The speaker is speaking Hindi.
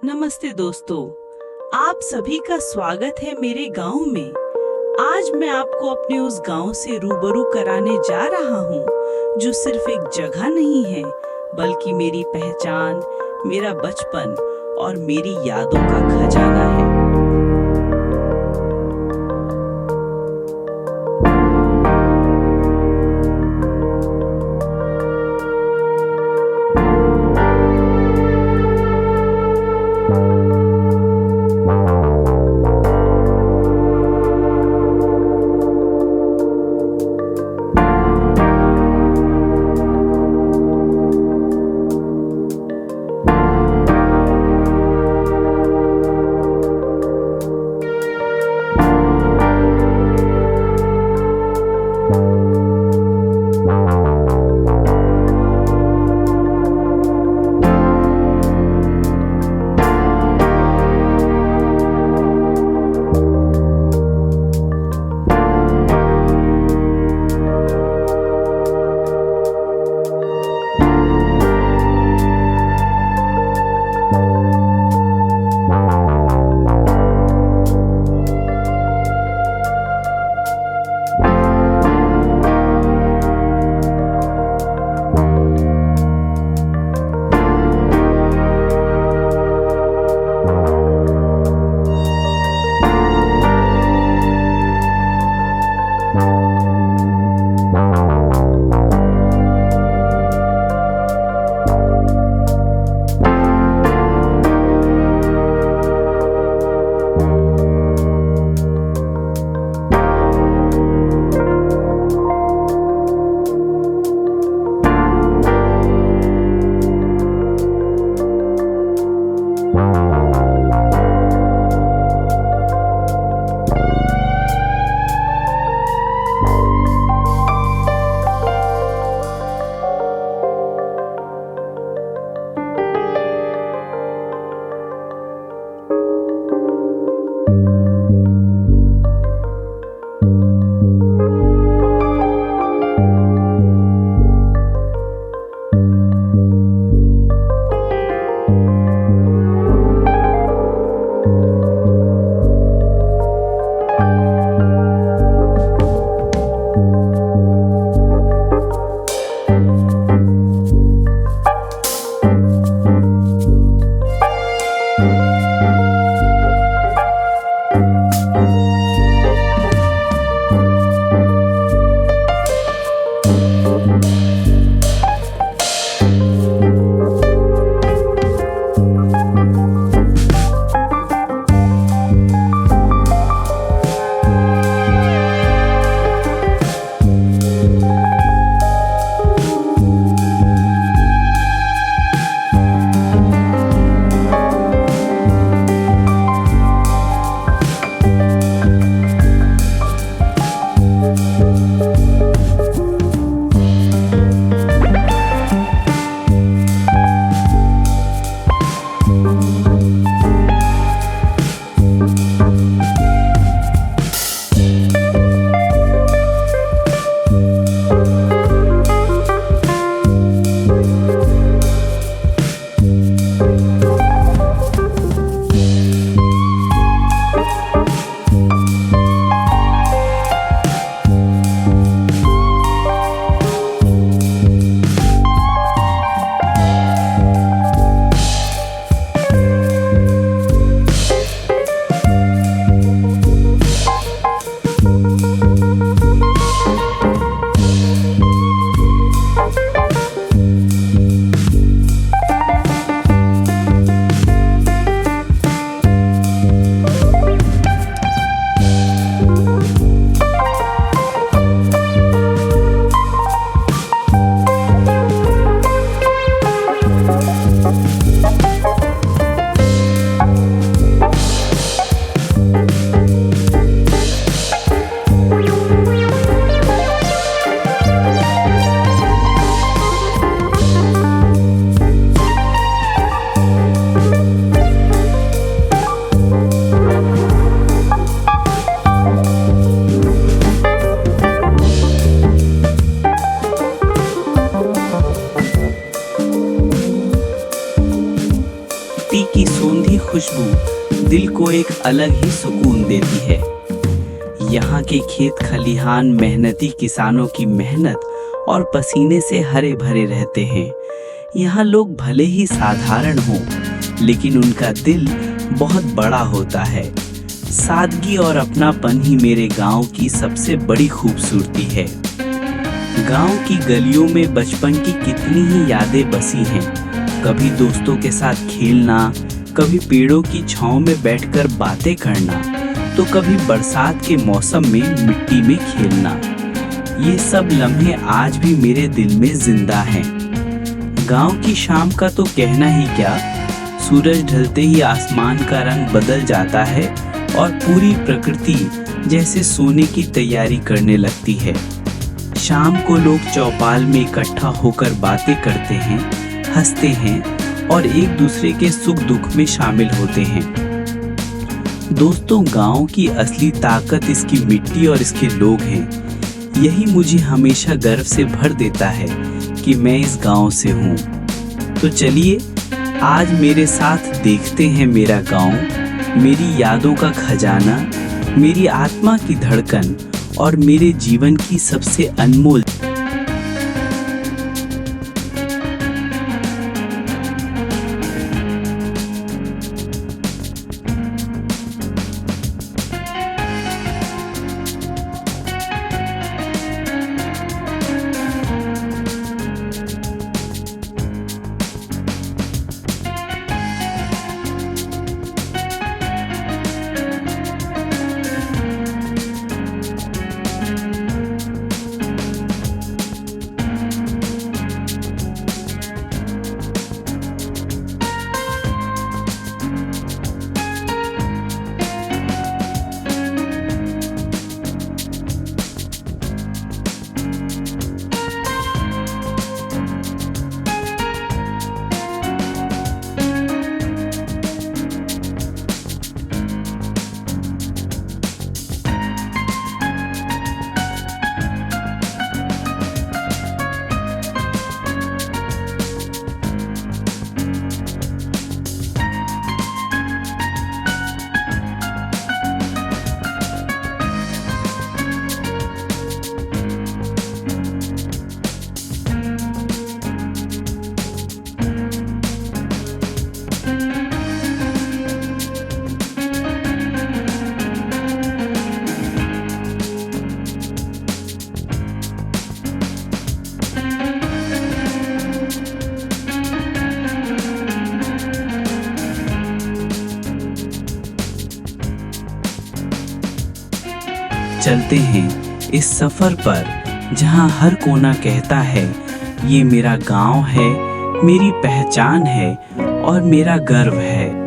नमस्ते दोस्तों, आप सभी का स्वागत है मेरे गांव में। आज मैं आपको अपने उस गांव से रूबरू कराने जा रहा हूं, जो सिर्फ एक जगह नहीं है, बल्कि मेरी पहचान, मेरा बचपन और मेरी यादों का खजाना है। सूंधी खुशबू दिल को एक अलग ही सुकून देती है। यहाँ के खेत खलिहान मेहनती किसानों की मेहनत और पसीने से हरे भरे रहते हैं। यहाँ लोग भले ही साधारण हों, लेकिन उनका दिल बहुत बड़ा होता है। सादगी और अपनापन ही मेरे गांव की सबसे बड़ी खूबसूरती है। गांव की गलियों में बचपन की कितनी ही यादें बसी हैं। कभी दोस्तों के साथ खेलना, कभी पेड़ों की छांव में बैठकर बातें करना, तो कभी बरसात के मौसम में मिट्टी में खेलना। ये सब लम्हे आज भी मेरे दिल में जिंदा हैं। गांव की शाम का तो कहना ही क्या, सूरज ढलते ही आसमान का रंग बदल जाता है और पूरी प्रकृति जैसे सोने की तैयारी करने लगती है। शाम को लोग चौपाल में इकट्ठा होकर बातें करते हैं, हंसते हैं और एक दूसरे के सुख दुख में शामिल होते हैं। दोस्तों, गांव की असली ताकत इसकी मिट्टी और इसके लोग हैं। यही मुझे हमेशा गर्व से भर देता है कि मैं इस गांव से हूँ। तो चलिए आज मेरे साथ देखते हैं मेरा गांव, मेरी यादों का खजाना, मेरी आत्मा की धड़कन और मेरे जीवन की सबसे अनमोल। चलते हैं इस सफर पर जहां हर कोना कहता है ये मेरा गांव है, मेरी पहचान है और मेरा गर्व है।